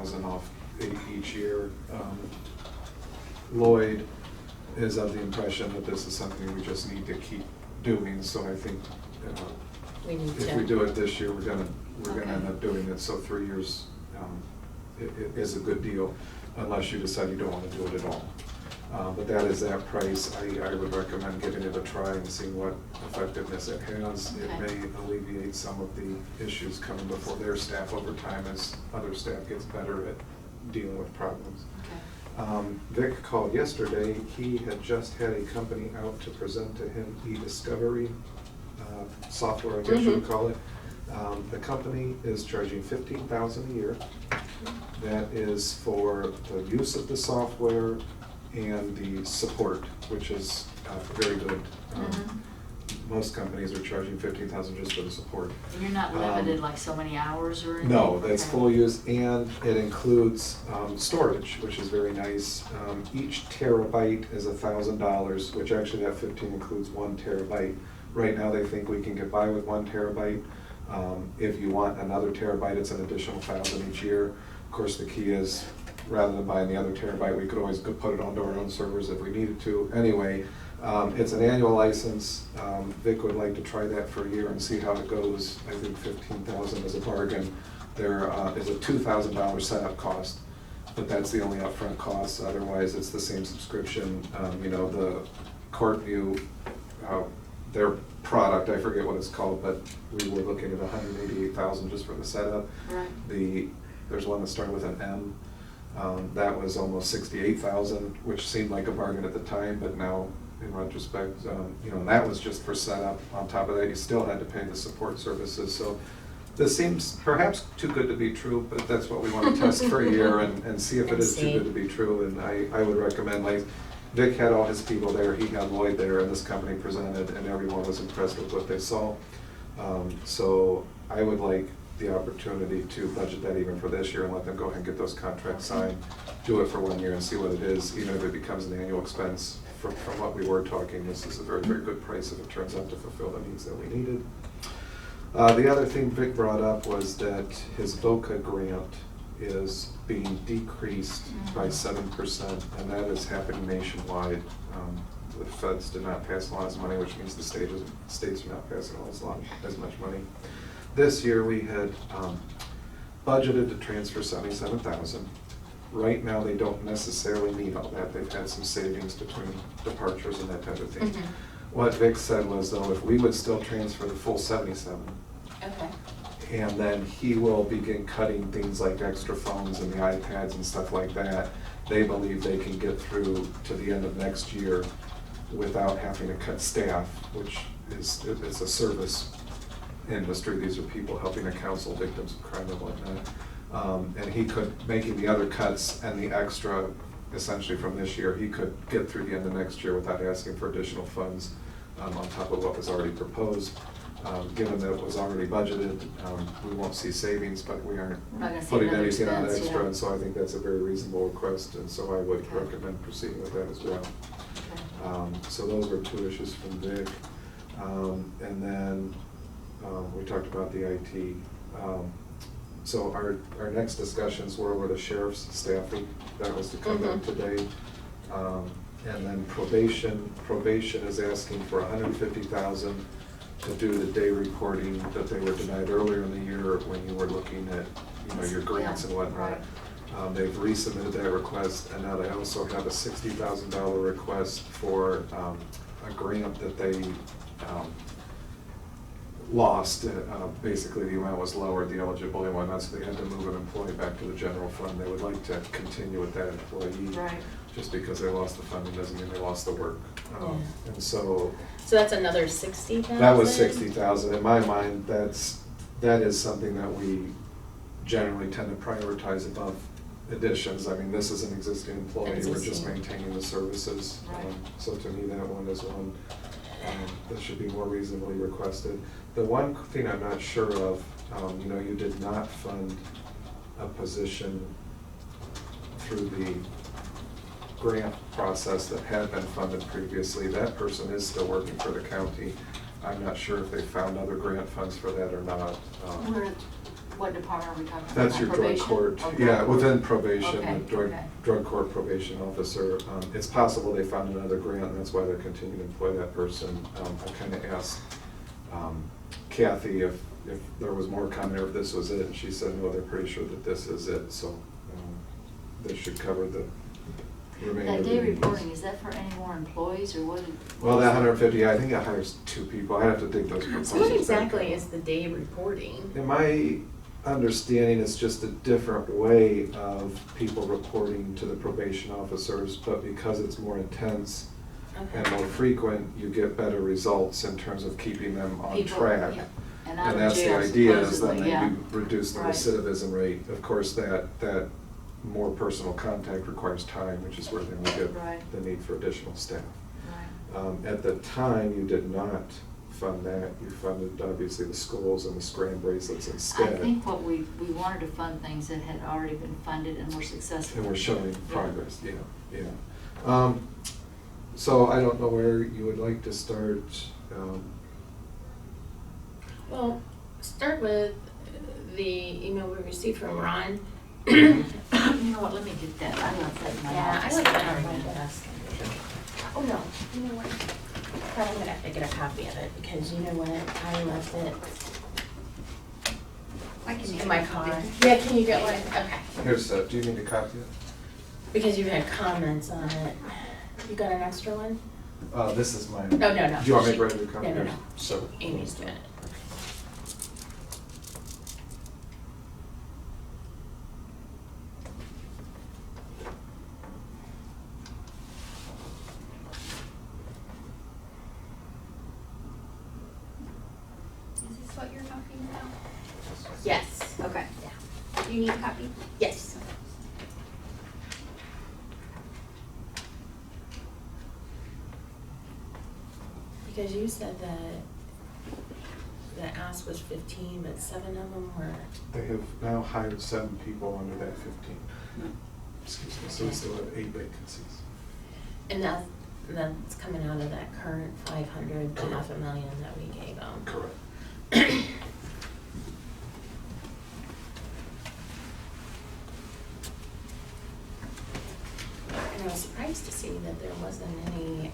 $50,000 off each year. Lloyd is of the impression that this is something we just need to keep doing, so I think if we do it this year, we're gonna end up doing it, so 3 years it is a good deal, unless you decide you don't want to do it at all. But that is that price. I would recommend giving it a try and seeing what effectiveness it has. Okay. It may alleviate some of the issues coming before their staff over time as other staff gets better at dealing with problems. Okay. Vic called yesterday. He had just had a company out to present to him e-discovery software, I guess you would call it. The company is charging $15,000 a year. That is for the use of the software and the support, which is very good. Most companies are charging $15,000 just for the support. And you're not limited like so many hours or anything? No, that's Okay. full use, and it includes storage, which is very nice. Each terabyte is $1,000, which actually that 15 includes 1 terabyte. Right now, they think we can get by with 1 terabyte. If you want another terabyte, it's an additional $1,000 each year. Of course, the key is, rather than buying the other terabyte, we could always go put it onto our own servers if we needed to. Anyway, it's an annual license. Vic would like to try that for a year and see how it goes. I think $15,000 is a bargain. There is a $2,000 setup cost, but that's the only upfront cost. Otherwise, it's the same subscription. You know, the Courtview, their product, I forget what it's called, but we were looking at $188,000 just for the setup. Right. There's one that started with an M. That was almost $68,000, which seemed like a bargain at the time, but now in retrospect, you know, and that was just for setup. On top of that, you still had to pay the support services. So this seems perhaps too good to be true, but that's what we want to test for a year and see if it is too good to be true. And I would recommend, like, Vic had all his people there, he had Lloyd there, and this company presented, and everyone was impressed with what they saw. So I would like the opportunity to budget that even for this year and let them go ahead and get those contracts signed, do it for 1 year and see what it is, even if it becomes an annual expense. From what we were talking, this is a very, very good price if it turns out to fulfill the needs that we needed. The other thing Vic brought up was that his VOCA grant is being decreased by 7%, and that is happening nationwide. The feds did not pass along as money, which means the states are not passing along as much money. This year we had budgeted to transfer $77,000. Right now they don't necessarily need all that. They've had some savings between departures and that type of thing. What Vic said was, though, if we would still transfer the full 77, Okay. and then he will begin cutting things like extra phones and the iPads and stuff like that, they believe they can get through to the end of next year without having to cut staff, which is a service industry. These are people helping to counsel victims of crime and whatnot. And he could, making the other cuts and the extra, essentially from this year, he could get through the end of next year without asking for additional funds on top of what was already proposed. Given that it was already budgeted, we won't see savings, but we aren't putting anything on extra, and so I think that's a very reasonable request, and so I would recommend proceeding with that as well. So those were 2 issues from Vic. And then we talked about the IT. So our next discussions were over the sheriff's staffing. That was to come back today. And then probation is asking for $150,000 to do the day reporting that they were denied earlier in the year when you were looking at, you know, your grants and whatnot. They've resubmitted that request, and now they also have a $60,000 request for a grant that they lost. Basically, the amount was lowered, the eligibility and whatnot, so they had to move an employee back to the general fund. They would like to continue with that employee. Just because they lost the funding doesn't mean they lost the work. And so that's another 60,000? that was 60,000. In my mind, that is something that we generally tend to prioritize above additions. I mean, this is an existing employee, we're just maintaining the services. So to me, that one is one that should be more reasonably requested. The one thing I'm not sure of, you know, you did not fund a position through the grant process that had been funded previously. That person is still working for the county. I'm not sure if they found other grant funds for that or not. What department are we talking about? That's your drug Probation? court, Oh, drug yeah, court. within probation, Okay, the okay. drug court probation officer. It's possible they found another grant, and that's why they're continuing to employ that person. I kind of asked Kathy if there was more coming or if this was it, and she said, no, they're pretty sure that this is it, so this should cover the remainder. That of day the needs. reporting, is that for any more employees or what? Well, that 150, I think that hires 2 people. I have to dig those proposals So what back exactly out. is the day reporting? In my understanding, it's just a different way of people reporting to the probation officers, but because it's more intense and more frequent, you get better results in terms of keeping them on People, track. yeah. And out And of that's the jail, idea, is then supposedly, they yeah. reduce the Right. recidivism rate. Of course, that more personal contact requires time, which is where then we get Right. the need for additional staff. Right. At the time, you did not fund that. You funded, obviously, the schools and the scram bracelets instead. I think what we wanted to fund things that had already been funded and were successful. And we're showing progress, yeah. So I don't know where you would like to start. Well, start with the email we received from Ron. You know what, let me get that, I left that in my Yeah, I office. left that on my desk. Oh, no, you know what? Probably gonna have to get a copy of it, because you know what, I left it I can in my car. Yeah, can you get one? Okay. Here's, do you need a copy of Because you had comments on it. You got an extra one? it? This is mine. Oh, no, no. Do you want me to She- write a copy? No, no, no. So. Amy's doing it. Is this what you're talking about? Yes. Okay. Yeah. Do you need a copy? Yes. Because you said that the ask was 15, but 7 of them were. They have now hired 7 people under that 15. Excuse me, so we still have 8 vacancies. And that's coming out of that current 500 to Correct. $500,000 that we gave them. Correct. And I was surprised to see that there wasn't any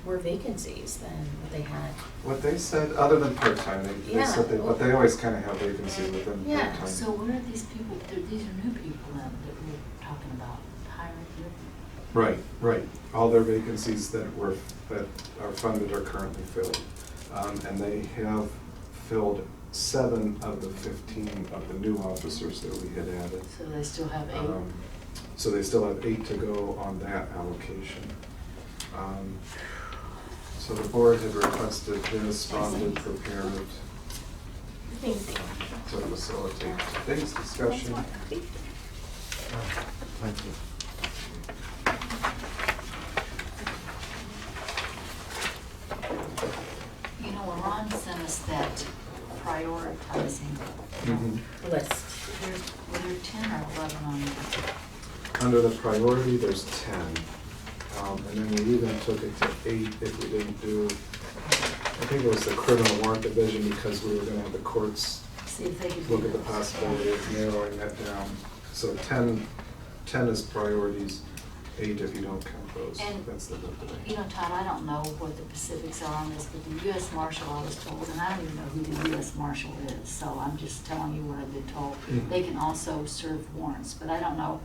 more vacancies than what they had. What they said, other than part-time, they Yeah. said but they always kind of have vacancies within Yeah. part-time. So where are these people, these are new people then that we're talking about, hiring new? Right. All their vacancies that are funded are currently filled. And they have filled 7 of the 15 of the new officers that we had added. So they still have 8? So they still have 8 to go on that allocation. So the board had requested this, Ron did prepare it Thank you. to facilitate today's discussion. Thank you. You know, when Ron sent us that prioritizing, Mhm. List. were there 10 or 11 on there? Under the priority, there's 10. And then we even took it to 8 if we didn't do, I think it was the criminal warrant division, because we were gonna have the courts See if they could do look at the those. possibility of narrowing that down. So 10 is priorities, 8 if you don't count those. And, That's the vote today. You know, Todd, I don't know what the specifics are on this, but the US Marshal, I was told, and I don't even know who the US Marshal is, so I'm just telling you what I've been told. Mhm. They can also serve warrants, but I don't know,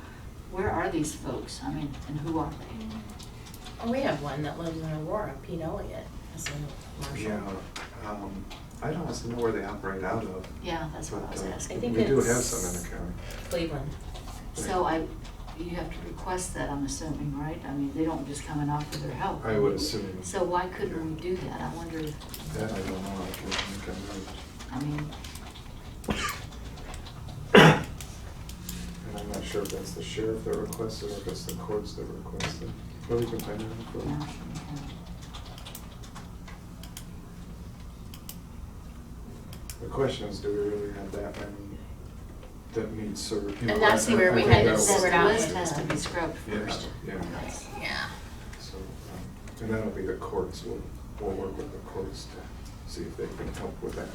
where are these folks? I mean, and who are they? Oh, we have one that lives in Aurora, Pete Elliott, as a marshal. Yeah, I don't honestly know where they operate out of. Yeah, that's what I was but, asking. I think we do it's have some in the county. Cleveland. So you have to request that, I'm assuming, right? I mean, they don't just come and offer their help. I would assume. So why couldn't we do that? I wonder if, That I don't know, I can't think of I mean, it. And I'm not sure if that's the sheriff that requested or if it's the courts that requested. Well, we can find out. for you. Marshall, The question is, do we really have that many that need served? And that's where we had to That sort out. the list has to be scrubbed Yeah, first. yeah. That's- Yeah. So, and that'll be the courts, we'll work with the courts to see if they can help with that.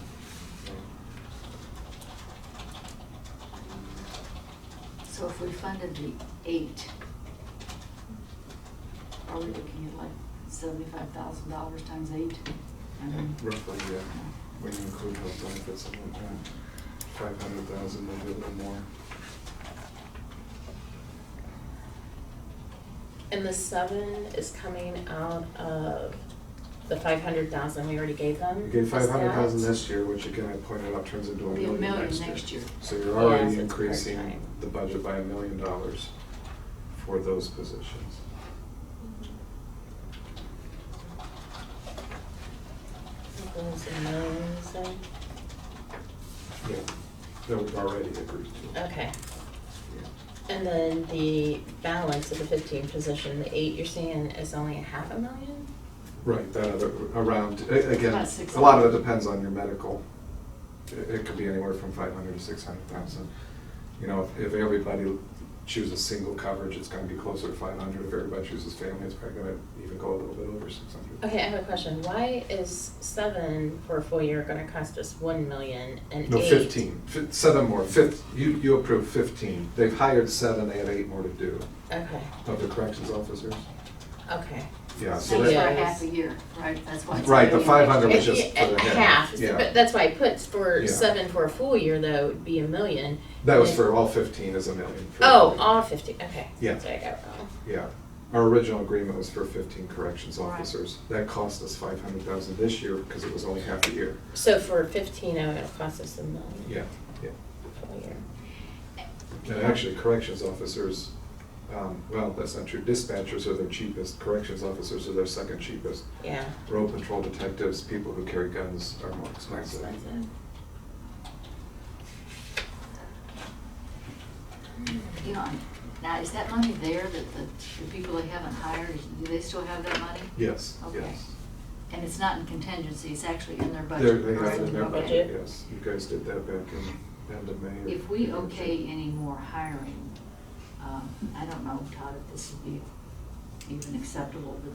So if we funded the 8, are we looking at like $75,000 times 8? I mean, Roughly, yeah. When you include health benefits and whatnot, 500,000, maybe a little more. And the 7 is coming out of the 500,000 we already gave them? You gave Is that- 500,000 this year, which again, I pointed out turns into It'll $1 be $1 million million next year. next year. So you're Yeah, already so it's increasing part-time. the budget by $1 million for those positions. It was $1 million, you said? Yeah, that we've already agreed to. Okay. Yeah. And then the balance of the 15 position, the 8 you're seeing is only $500,000? Right, that other, around, again, About 600. a lot of it depends on your medical. It could be anywhere from 500 to 600,000. You know, if everybody chooses single coverage, it's gonna be closer to 500. If everybody chooses family, it's probably gonna even go a little bit over 600. Okay, I have a question. Why is 7 for a full year gonna cost us $1 million and 8? No, 15. 7 more. You approved 15. They've hired 7, they have 8 more to do Okay, of the corrections officers. okay. Yeah, That's so for that, half a year, right? That's why it's. Right, the $1 million 500 next was year. just for the half. yeah. But that's why I put for Yeah. 7 for a full year though, it'd be $1 million. that was And- for all 15 is $1 million. For Oh, everybody. all 50, okay. Yeah. That's what I got wrong. Yeah, our original agreement was for 15 corrections Right. officers. That cost us 500,000 this year because it was only half a year. So for 15, it'll cost us $1 million. Yeah, yeah. Full year. And actually, corrections officers, well, that's not true. Dispatchers are their cheapest. Corrections officers are their second cheapest. Yeah. Road patrol detectives, people who carry guns are more More expensive. expensive. You know, now, is that money there that the people they haven't hired, do they still have that money? Yes, Okay. yes. And it's not in contingency, it's actually in their They're- budget? They have right? it in their Okay. budget, yes. You guys did that back in end of May. or If we beginning of okay June. any more hiring, I don't know, Todd, if this would be even acceptable, but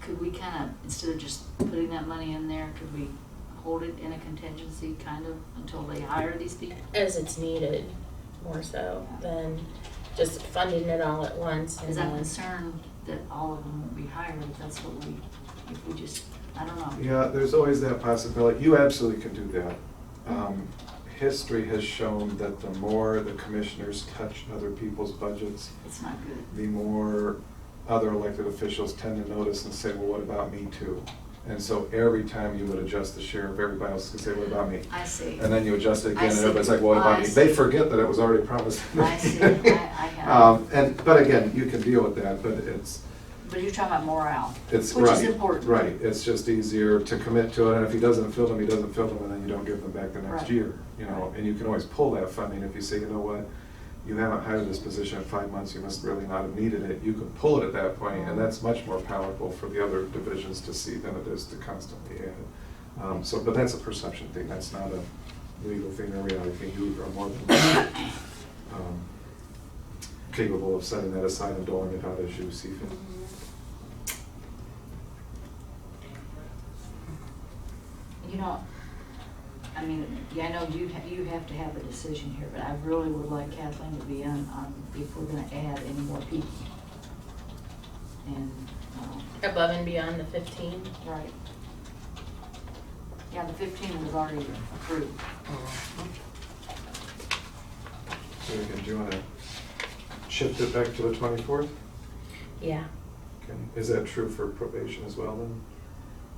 could we kind of, instead of just putting that money in there, could we hold it in a contingency kind of until they hire these people? As it's needed, more so than just funding it all at once. And Because I'm then- concerned that all of them won't be hired if that's what if we just, I don't know. Yeah, there's always that possibility. You absolutely can do that. History has shown that the more the commissioners touch other people's budgets, It's not good. the more other elected officials tend to notice and say, well, what about me too? And so every time you would adjust the sheriff, everybody else could say, what about me? I see. And then you adjust it I again, and see. everybody's like, what I about me? see. They forget that it was already promised. I see. I have. But again, you can deal with that, but But you're talking about morale, it's which right, is important. right. It's just easier to commit to it, and if he doesn't fill them, he doesn't fill them, and then you don't give them back the next Right. year, you know. Right. And you can always pull that funding if you say, you know what, you haven't hired this position in 5 months, you must really not have needed it. You can pull it at that point, and that's much more powerful for the other divisions to see than it is to constantly add it. But that's a perception thing. That's not a legal thing or reality thing. You are more than capable of setting that aside and doling it out as you see fit. You know, I mean, yeah, I know you have to have a decision here, but I really would like Kathleen to be on if we're gonna add any more people. And, Above and beyond the 15? right. Yeah, the 15 was already approved. So again, do you want to shift it back to the 24th? Yeah. Okay. Is that true for probation as well then?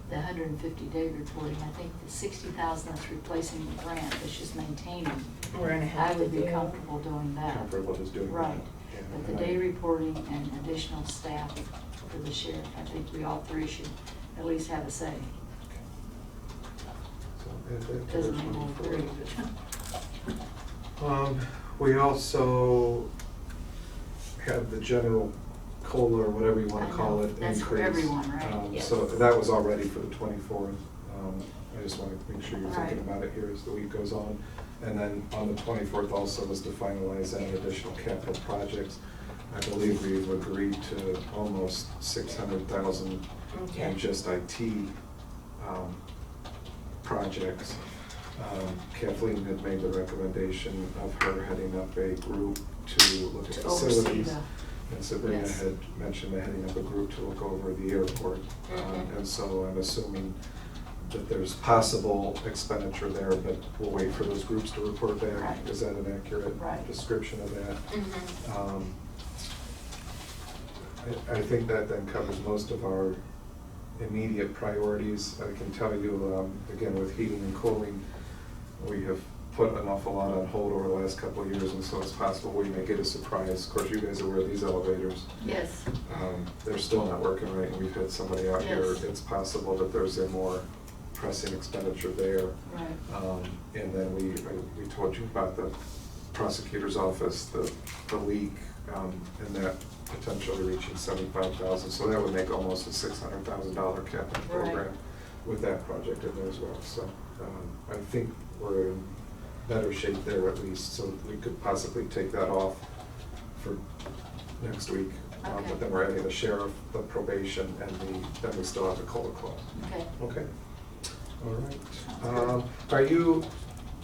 The 150-day reporting, I think the 60,000 that's replacing the grant, that's just maintaining. We're gonna have I to would be do- comfortable doing that. Comfortable just doing that? Right, Yeah, but the and I- day reporting and additional staff for the sheriff, I think we all three should at least have a say. So add that to the Doesn't mean we'll 24th. agree, but. We also have the general COLA or whatever you want I to call know. it That's for increase. everyone, right? Yes. So that was already for the 24th. I just want to make sure you're thinking Right. about it here as the week goes on. And then on the 24th also was to finalize any additional capital projects. I believe we've agreed to almost 600,000 Okay. in just IT projects. Kathleen had made the recommendation of her heading up a group to look at To oversee facilities. the- And Sabrina Yes. had mentioned heading up a group to look over the airport. Mhm. And so I'm assuming that there's possible expenditure there, but we'll wait for those groups to report back. Right. Is that an accurate Right. description of that? Mhm. I think that then covers most of our immediate priorities. I can tell you, again, with heating and cooling, we have put an awful lot on hold over the last couple of years, and so it's possible we may get a surprise. Of course, you guys are aware of these elevators. Yes. They're still not working right, and we've had somebody out here. Yes. It's possible that there's a more pressing expenditure there. Right. And then we told you about the prosecutor's office, the leak, and that potentially reaching 75,000. So that would make almost a $600,000 capital Right. program with that project in there as well. So I think we're in better shape there at least, so we could possibly take that off for next week. Okay. But then we're adding the sheriff, the probation, and then we still have the COLA clause. Okay. Okay. All right.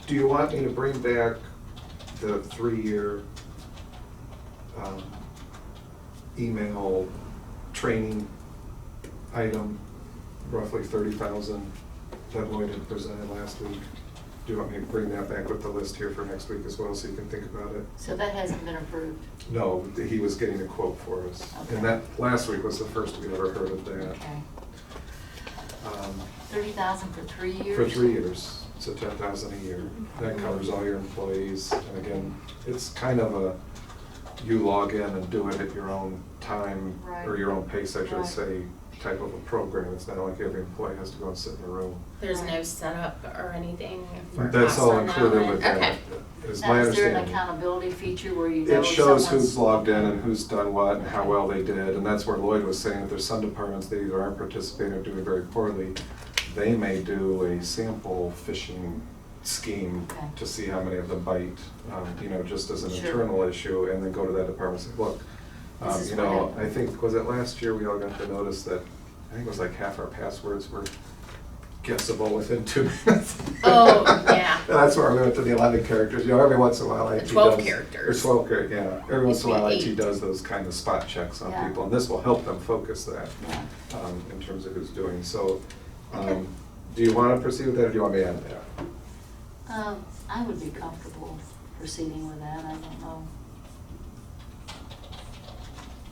Do you want me to bring back the 3-year email training item, roughly 30,000, that Lloyd had presented last week? Do you want me to bring that back with the list here for next week as well, so you can think about it? So that hasn't been approved? No, he was getting a quote for us. Okay. And that, last week was the first we ever heard of that. Okay. Um, 30,000 for 3 years? For 3 years, so 10,000 a year. That covers all your employees, and again, it's kind of a, you log in and do it at your own time, or Right. your own pace, I should Right. say, type of a program. It's not like every employee has to go and sit in a room. There's no setup or anything for That's us all on that included one? with that, Okay. is Now, my is there an understanding. accountability feature where you know It shows someone's- who's logged in and who's done what and how well they did, and that's where Lloyd was saying that there's some departments that either aren't participating or doing very poorly. They may do a sample phishing scheme Okay. to see how many of them bite, just as an Sure. internal issue, and then go to that department and say, look, This is what happened. I think, was it last year we all got the notice that, I think it was like half our passwords were guessable within 2 minutes. Oh, yeah. And that's where we went to the 11 characters. Every once in a while IT does. 12 characters. Or 12 characters, yeah. Every once in a while Used to IT be 8. does those kind of spot checks on Yeah. people, and this will help them focus that Yeah. in terms of who's doing. So, Okay. do you want to proceed with that, or do you want me to add that? I would be comfortable proceeding with that, I don't know.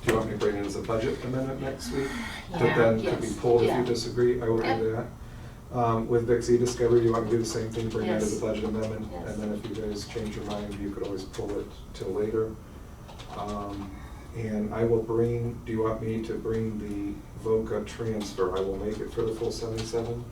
Do you want me to bring it as a budget amendment next week? That Yeah. then could be Yes. pulled if Yeah. you disagree, I will Yep. do that. With VIX e-Discovery, do you want me to do the same thing, bring that as a Yes. budget amendment? Yes. And then if you guys change your mind, you could always pull it till later. And I will bring, do you want me to bring the VOCA transfer? I will make it for the full 77.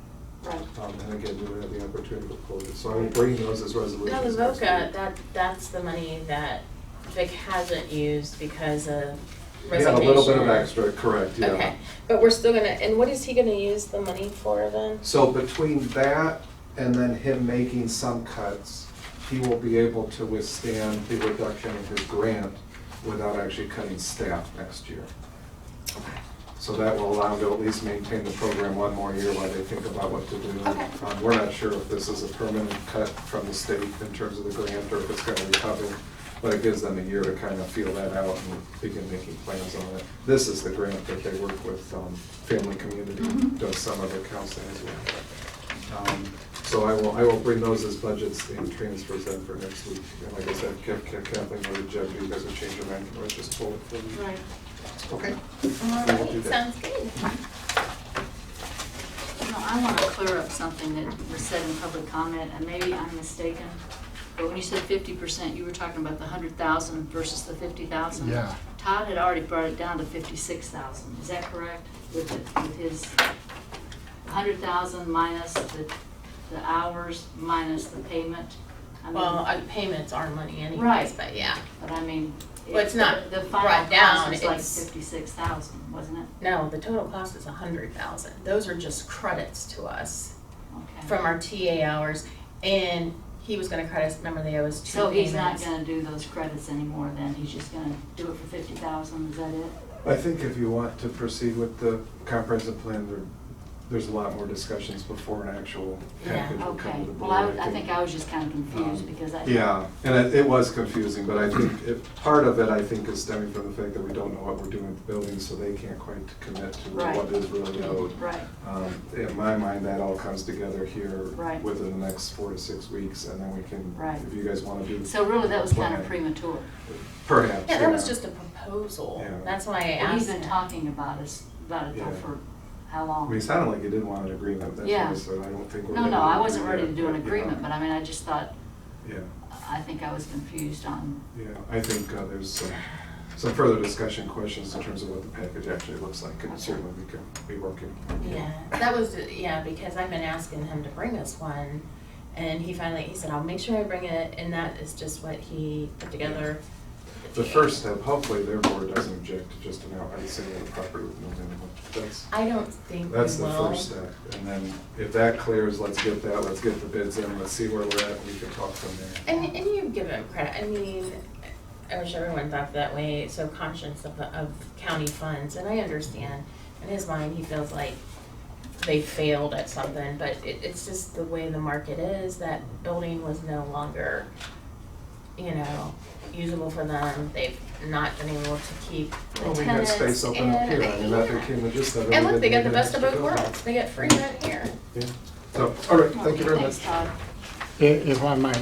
Right. And again, you would have the opportunity to pull it. So I will bring those as resolutions. No, the next VOCA, week. that's the money that Vic hasn't used because of He resignation. had a little bit of extra, correct, yeah. Okay, but we're still gonna, and what is he gonna use the money for then? So between that and then him making some cuts, he will be able to withstand the reduction in his grant without actually cutting staff next year. So that will allow him to at least maintain the program one more year while they think about what to do. Okay. We're not sure if this is a permanent cut from the state in terms of the grant or if it's gonna recover, but it gives them a year to kind of feel that out and begin making plans on it. This is the grant that they work with, Family Community, Mhm. does some of the counseling as well. So I will bring those as budgets and transfers then for next week. And like I said, Kathleen or Jeff, you guys will change your mind, let's just pull it for you. Right. Okay. All We will do right, that. sounds good. No, I want to clear up something that was said in public comment, and maybe I'm mistaken, but when you said 50%, you were talking about the 100,000 versus the 50,000. Yeah. Todd had already brought it down to 56,000, is that correct? With his 100,000 minus the hours minus the payment? I mean, Well, payments are money anyways, Right. but yeah. But I mean. Well, it's not The final brought down, cost was like it's- 56,000, wasn't it? No, the total cost is 100,000. Those are just credits to us Okay. from our TA hours. And he was gonna credit us, remember they owe us 2 So payments. he's not gonna do those credits anymore then, he's just gonna do it for 50,000, is that it? I think if you want to proceed with the comprehensive plan, there's a lot more discussions before an actual Yeah. package will come Okay, to the board. well, I think I was just kind of confused because I. Yeah, and it was confusing, but I think part of it, I think, is stemming from the fact that we don't know what we're doing with the buildings, so they can't quite commit to Right. what is really owed. Right. In my mind, that all comes together here Right. within the next 4 to 6 weeks, and then we can, Right. if you guys want to do. So really, that was kind of plan. premature. Perhaps, Yeah, that was just a proposal. Yeah. That's why I Well, asked he's been him. talking about it though Yeah. for how I long? mean, it sounded like you did want an agreement, that's Yeah. what I said, I don't think we're. No, ready no, to I do wasn't ready to that, do an but, yeah. agreement, but I mean, I just thought, Yeah, I think I was confused on, yeah, I think there's some further discussion questions in terms of what the package actually looks like, and Okay. certainly we can be working. Yeah, that was, yeah, because I've been asking him to bring us one, and he said, I'll make sure I bring it, and that is just what he put together. The first step, hopefully their board doesn't object to just an outright sale of the property with no minimum. I don't think we will. That's the first step, and then if that clears, let's get the bids in, let's see where we're at, and we can talk from there. And you give him credit, I mean, I wish everyone thought that way, so conscious of county funds, and I understand. In his mind, he feels like they failed at something, but it's just the way the market is, that building was no longer, usable for them. They've not been able to keep the Well, we had tenants. space open up here, I mean, that became the gist of it. And We look, they got didn't the need best an of both extra building. worlds, they get free rent here. Yeah, so, all right, thank you very much. thanks, Todd. If I might,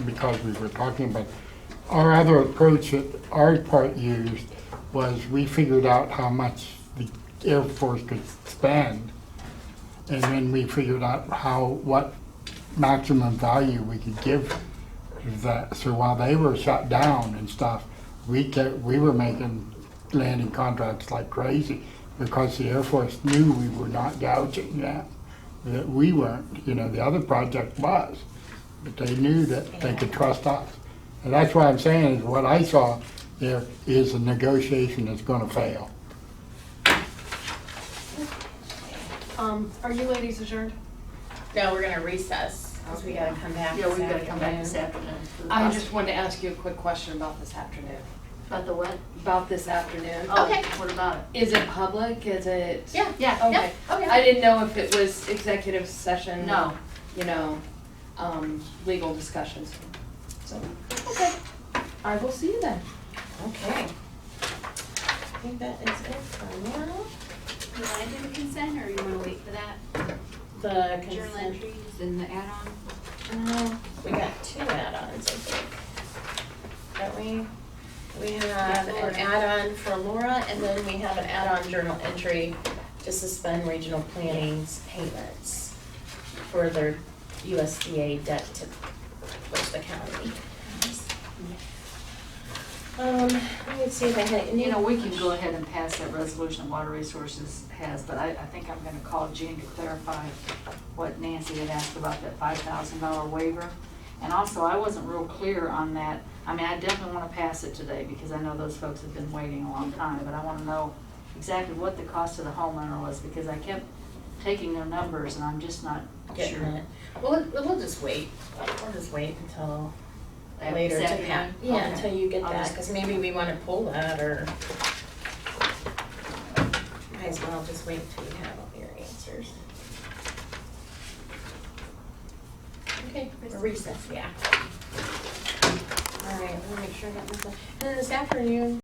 because we were talking about, our other approach that our part used was we figured out how much the Air Force could spend. And then we figured out what maximum value we could give that. So while they were shut down and stuff, we were making landing contracts like crazy because the Air Force knew we were not gouging that. That we weren't, the other project was, but they knew that they could trust us. And that's what I'm saying is what I saw there is a negotiation that's gonna fail. Are you ladies adjourned? No, we're gonna recess, because we gotta come back. Yeah, we've this got to come back this afternoon. afternoon. for the I cost- just wanted to ask you a quick question about this afternoon. About the what? About this afternoon. Oh, Okay. what about it? Is it public? Is it? Yeah. Yeah. Okay. Yeah. Oh, yeah. I didn't know if it was executive session. No. Legal discussions. So, okay. I will see you then. Okay. I think that is it for now. You wanna do the consent, or you wanna wait for that? The Journal consent. entries and the add-on? We got 2 add-ons, I think. Don't we? We have an add-on for Laura, and then we have an add-on journal entry to suspend regional planning's payments for their USDA debt to the county. Let me see if I had any. We can go ahead and pass that resolution that Water Resources has, but I think I'm gonna call Jean to clarify what Nancy had asked about that $5,000 waiver. And also, I wasn't real clear on that. I mean, I definitely wanna pass it today, because I know those folks have been waiting a long time, but I wanna know exactly what the cost to the homeowner was, because I kept taking their numbers, and I'm just not Getting sure. it. Well, we'll just wait. We'll just wait until After later this to afternoon? have, yeah, Okay. until you get I'll that, just- because maybe we want to pull that, or might as well just wait until you have all your answers. Okay, recess, yeah. All right, let me make sure I got this. And then this afternoon,